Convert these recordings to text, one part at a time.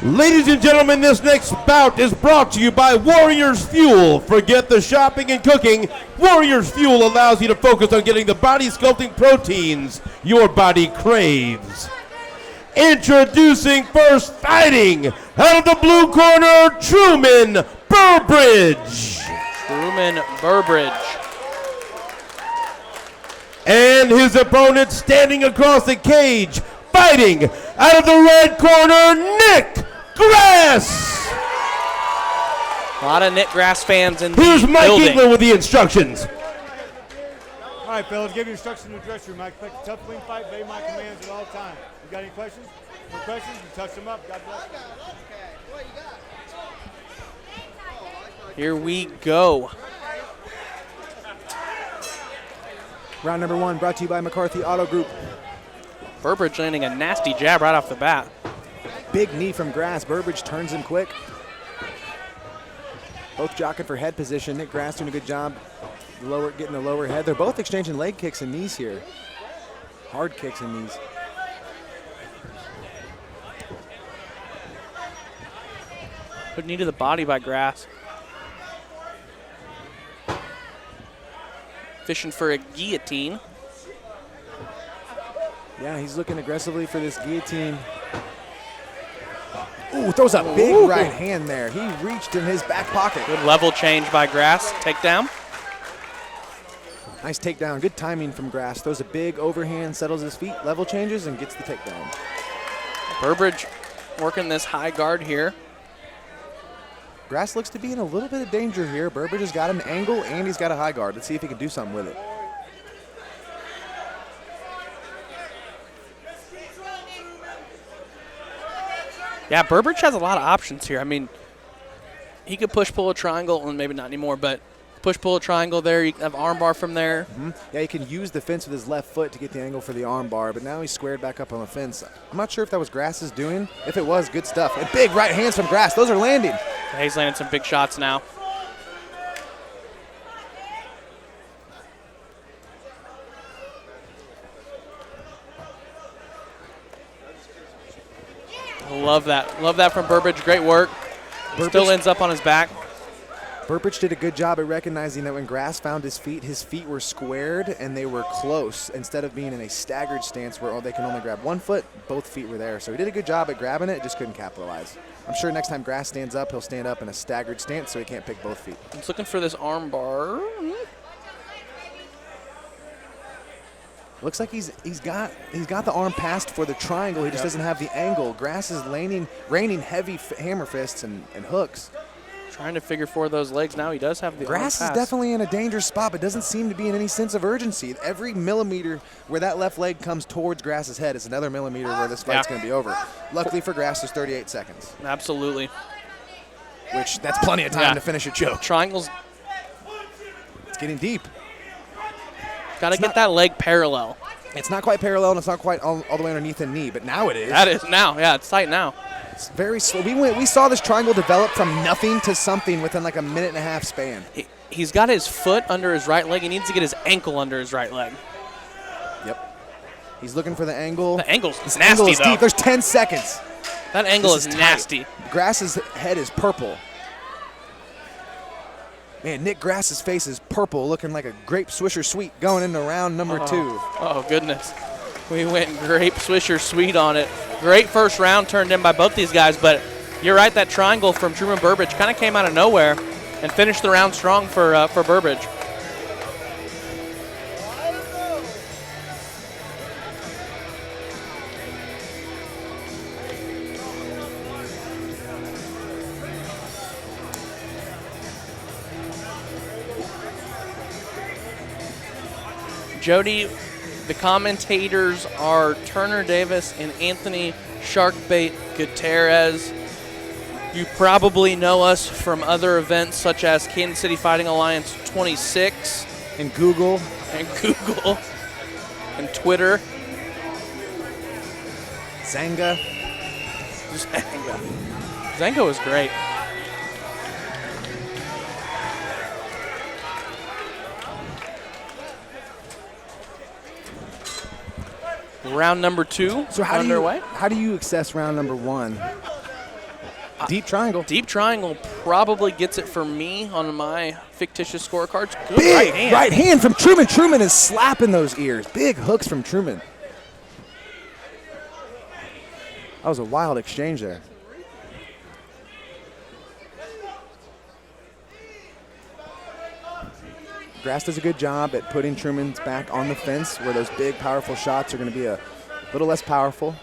Ladies and gentlemen, this next bout is brought to you by Warriors Fuel. Forget the shopping and cooking. Warriors Fuel allows you to focus on getting the body sculpting proteins your body craves. Introducing first, fighting out of the blue corner, Truman Burbridge. Truman Burbridge. And his opponent standing across the cage, fighting out of the red corner, Nick Grass. A lot of Nick Grass fans in the Here's Mike building. England with the instructions. All right, fellas, give your instructions in the dressing room. I expect a tough, clean fight. Obey my commands at all times. You got any questions? No questions? You touch them up. God bless. Here we go. Round number 1 brought to you by McCarthy Auto Group. Burbridge landing a nasty jab right off the bat. Big knee from Grass. Burbridge turns him quick. Both jockeying for head position. Nick Grass doing a good job getting the lower head. They're both exchanging leg kicks and knees here. Hard kicks and knees. Good knee to the body by Grass. Fishing for a guillotine. Yeah, he's looking aggressively for this guillotine. Ooh, throws a big right hand there. He reached in his back pocket. Good level change by Grass. Takedown. Nice takedown. Good timing from Grass. Throws a big overhand, settles his feet, level changes, and gets the takedown. Burbridge working this high guard here. Grass looks to be in a little bit of danger here. Burbridge has got an angle and he's got a high guard. Let's see if he can do something with it. Yeah, Burbridge has a lot of options here. I mean, he could push-pull a triangle, and maybe not anymore, but push-pull a triangle there. You can have armbar from there. Yeah, he can use the fence with his left foot to get the angle for the arm bar, but now he's squared back up on the fence. I'm not sure if that was Grass's doing. If it was, good stuff. And big right hands from Grass. Those are landing. Yeah, he's landing some big shots now. Love that. Love that from Burbridge. Great work. Still ends up on his back. Burbridge did a good job at recognizing that when Grass found his feet were squared and they were close instead of being in a staggered stance where they can only grab one foot, both feet were there. So he did a good job at grabbing it, just couldn't capitalize. I'm sure next time Grass stands up, he'll stand up in a staggered stance so he can't pick both feet. He's looking for this arm bar. Looks like he's got the arm passed for the triangle. He just doesn't have the angle. Grass is raining heavy hammer fists and hooks. Trying to figure for those legs now. He does have the Grass arm is pass. definitely in a dangerous spot, but doesn't seem to be in any sense of urgency. Every millimeter where that left leg comes towards Grass's head is another millimeter where this fight's going to be over. Luckily for Grass, there's 38 seconds. Absolutely. Which, that's plenty of time to finish a choke. Triangles. It's getting deep. Got to get that leg parallel. It's not quite parallel, and it's not quite all the way underneath the knee, but now it is. That is now. Yeah, it's tight now. It's very slow. We saw this triangle develop from nothing to something within like a minute-and-a-half span. He's got his foot under his right leg. He needs to get his ankle under his right leg. Yep. He's looking for the angle. The angle's This nasty, angle is though. deep. There's 10 seconds. That angle This is tight. nasty. Grass's head is purple. Man, Nick Grass's face is purple, looking like a grape Swisher Sweet going into round number 2. Oh, goodness. We went grape Swisher Sweet on it. Great first round turned in by both these guys, but you're right, that triangle from Truman Burbridge kind of came out of nowhere and finished the round strong for Burbridge. Jody, the commentators are Turner Davis and Anthony Sharkbait Gutierrez. You probably know us from other events such as Kansas City Fighting Alliance 26. And Google. And Twitter. Zanga. Zanga was great. Round number 2 So underway. how do you assess round number 1? Deep triangle. Deep triangle probably gets it for me on my fictitious scorecards. Good Big right hand from Truman. Truman is slapping those ears. Big hooks from Truman. That was a wild exchange there. Grass does a good job at putting Truman's back on the fence where those big, powerful shots are going to be a little less powerful.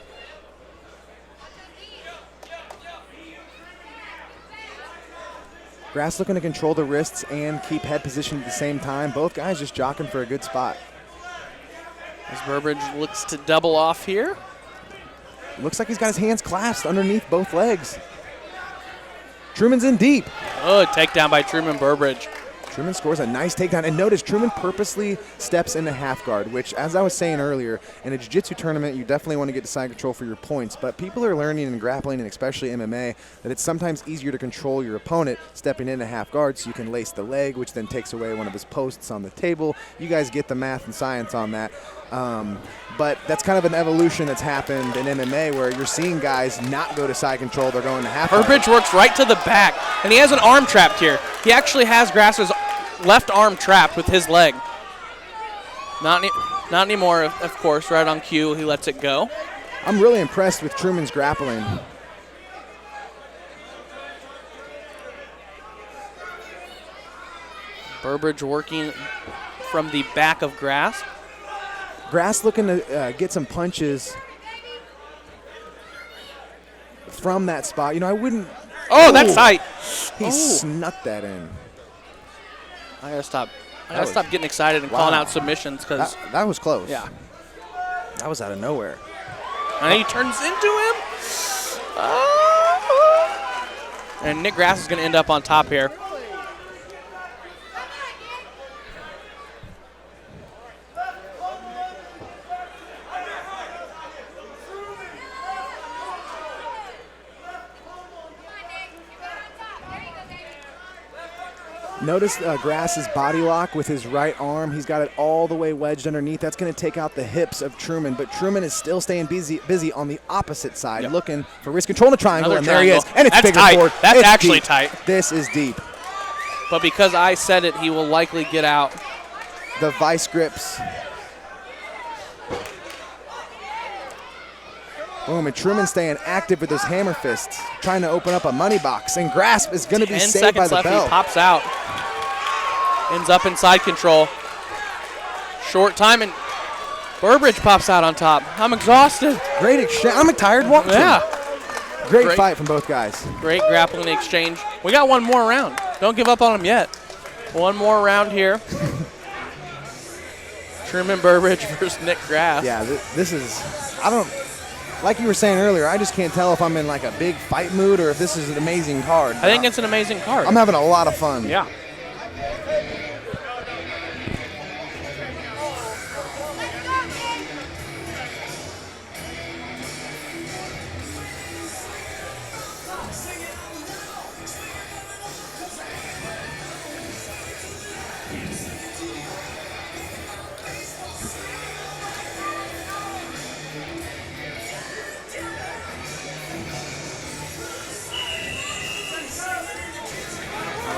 Grass looking to control the wrists and keep head position at the same time. Both guys just jockeying for a good spot. As Burbridge looks to double off here. Looks like he's got his hands clasped underneath both legs. Truman's in deep. Oh, takedown by Truman Burbridge. Truman scores a nice takedown. And notice Truman purposely steps into half guard, which, as I was saying earlier, in a jiu-jitsu tournament, you definitely want to get to side control for your points. But people are learning in grappling, and especially MMA, that it's sometimes easier to control your opponent stepping into half guard so you can lace the leg, which then takes away one of his posts on the table. You guys get the math and science on that. But that's kind of an evolution that's happened in MMA where you're seeing guys not go to side control, they're going to half guard. Burbridge works right to the back, and he has an arm trapped here. He actually has Grass's left arm trapped with his leg. Not anymore, of course, right on cue, he lets it go. I'm really impressed with Truman's grappling. Burbridge working from the back of Grass. Grass looking to get some punches from that spot. You know, I wouldn't. Oh, that's tight. He snuck that in. I gotta stop. Getting excited and calling out submissions because that was close. Yeah, that was out of nowhere. And he turns into him. And Nick Grass is going to end up on top here. Notice Grass's body lock with his right arm. He's got it all the way wedged underneath. That's going to take out the hips of Truman, but Truman is still staying busy on the opposite side, looking for wrist control in the triangle, and there he is. And it's That's bigger tight. forward. That's It's actually deep. tight. This is deep. But because I said it, he will likely get out. The vice grips. Boom, and Truman staying active with those hammer fists, trying to open up a money box, and Grasp is going to be 10 saved by seconds the left, bell. he pops out. Ends up in side control. Short time, and Burbridge pops out on top. I'm exhausted. Great exchange. I'm tired watching. Yeah. Great fight from both guys. Great grappling exchange. We got one more round. Don't give up on him yet. One more round here. Truman Burbridge versus Nick Grass. Yeah, this is, like you were saying earlier, I just can't tell if I'm in like a big fight mood or if this is an amazing card. I think it's an amazing card. I'm having a lot of fun. Yeah.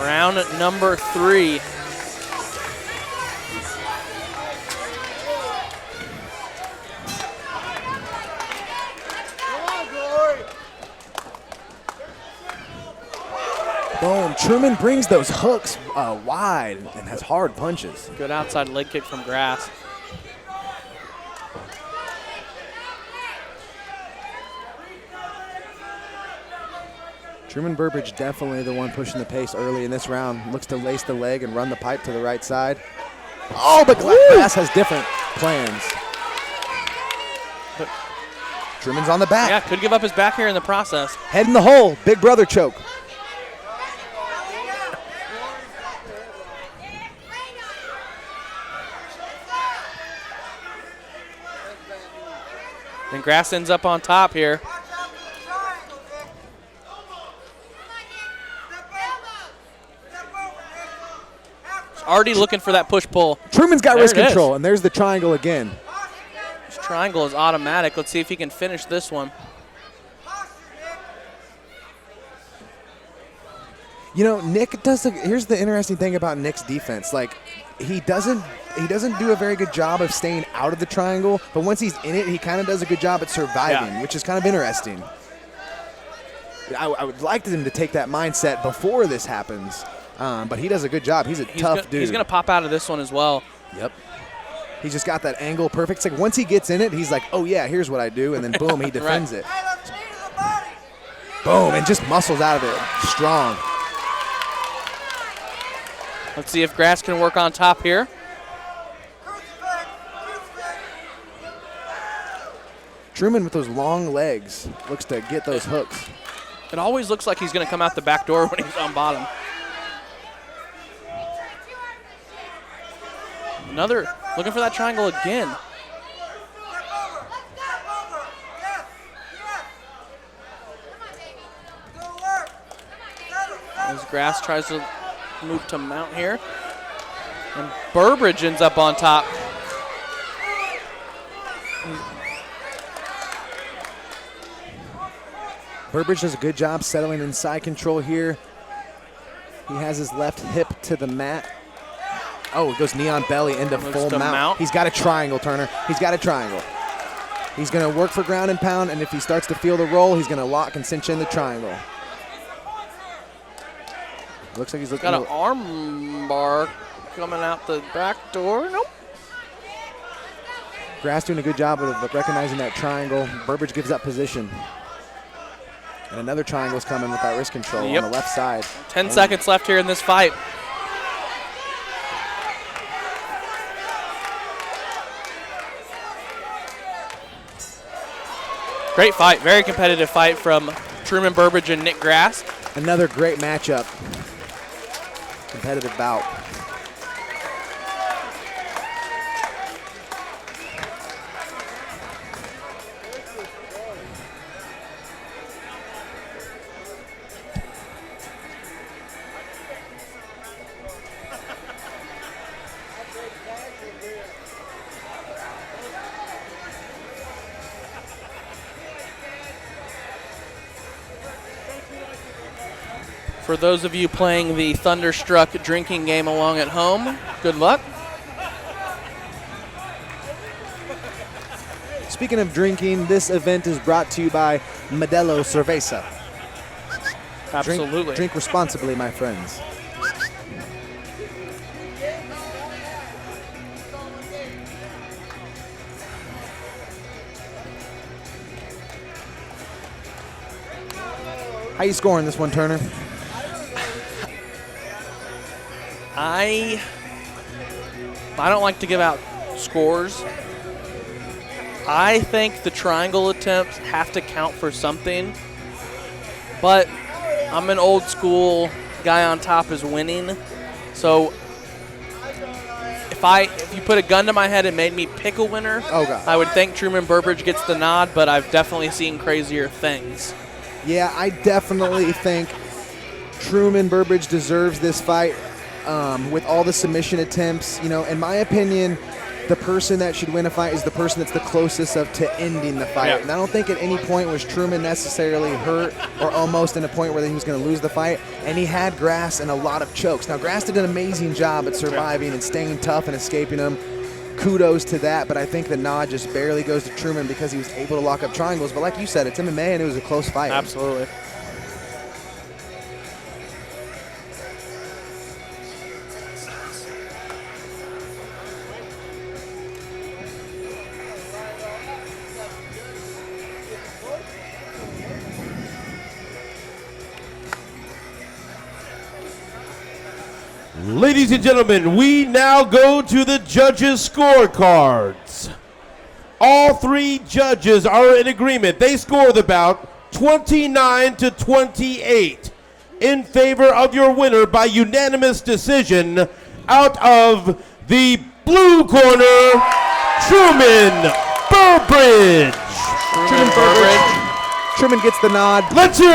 Round number 3. Boom. Truman brings those hooks wide and has hard punches. Good outside leg kick from Grass. Truman Burbridge definitely the one pushing the pace early in this round. Looks to lace the leg and run the pipe to the right side. Oh, but Grass has different plans. But Truman's on the back. yeah, could give up his back here in the process. Head in the hole. Big brother choke. And Grass ends up on top here. Already looking for that push-pull. Truman's got There wrist it is. control, and there's the triangle again. triangle is automatic. Let's see if he can finish this one. You know, Nick does. Here's the interesting thing about Nick's defense. Like, he doesn't do a very good job of staying out of the triangle, but once he's in it, he kind of does a good job at surviving, which is kind of interesting. I would like him to take that mindset before this happens, but he does a good job. He's a tough dude. He's going to pop out of this one as well. Yep. He's just got that angle perfect. It's like once he gets in it, he's like, oh, yeah, here's what I do, and then boom, he defends it. Boom, and just muscles out of it. Strong. Let's see if Grass can work on top here. Truman with those long legs looks to get those hooks. It always looks like he's going to come out the back door when he's on bottom. Another, looking for that triangle again. As Grass tries to move to mount here. And Burbridge ends up on top. Burbridge does a good job settling in side control here. He has his left hip to the mat. Oh, it goes knee on belly into full mount. He's got a triangle, Turner. He's got a triangle. He's going to work for ground and pound, and if he starts to feel the roll, he's going to lock and cinch in the triangle. Looks like he's looking. Got an arm bar coming out the back door. Nope. Grass doing a good job of recognizing that triangle. Burbridge gives up position. And another triangle's coming with that wrist control on the left side. 10 seconds left here in this fight. Great fight. Very competitive fight from Truman Burbridge and Nick Grass. Another great matchup. Competitive bout. For those of you playing the Thunderstruck drinking game along at home, good luck. Speaking of drinking, this event is brought to you by Modelo Cerveza. Absolutely. Drink responsibly, my friends. How you scoring this one, Turner? I don't like to give out scores. I think the triangle attempts have to count for something, but I'm an old school guy on top is winning. So if you put a gun to my head and made me pick a winner, I would think Truman Burbridge gets the nod, but I've definitely seen crazier things. Yeah, I definitely think Truman Burbridge deserves this fight with all the submission attempts. You know, in my opinion, the person that should win a fight is the person that's the closest to ending the fight. And I don't think at any point was Truman necessarily hurt or almost in a point where he was going to lose the fight. And he had Grass in a lot of chokes. Now, Grass did an amazing job at surviving and staying tough and escaping them. Kudos to that, but I think the nod just barely goes to Truman because he was able to lock up triangles. But like you said, it's MMA and it was a close fight. Absolutely. Ladies and gentlemen, we now go to the judges' scorecards. All three judges are in agreement. They score the bout 29-28 in favor of your winner by unanimous decision. Out of the blue corner, Truman Burbridge. Truman gets the nod. Let's hear it.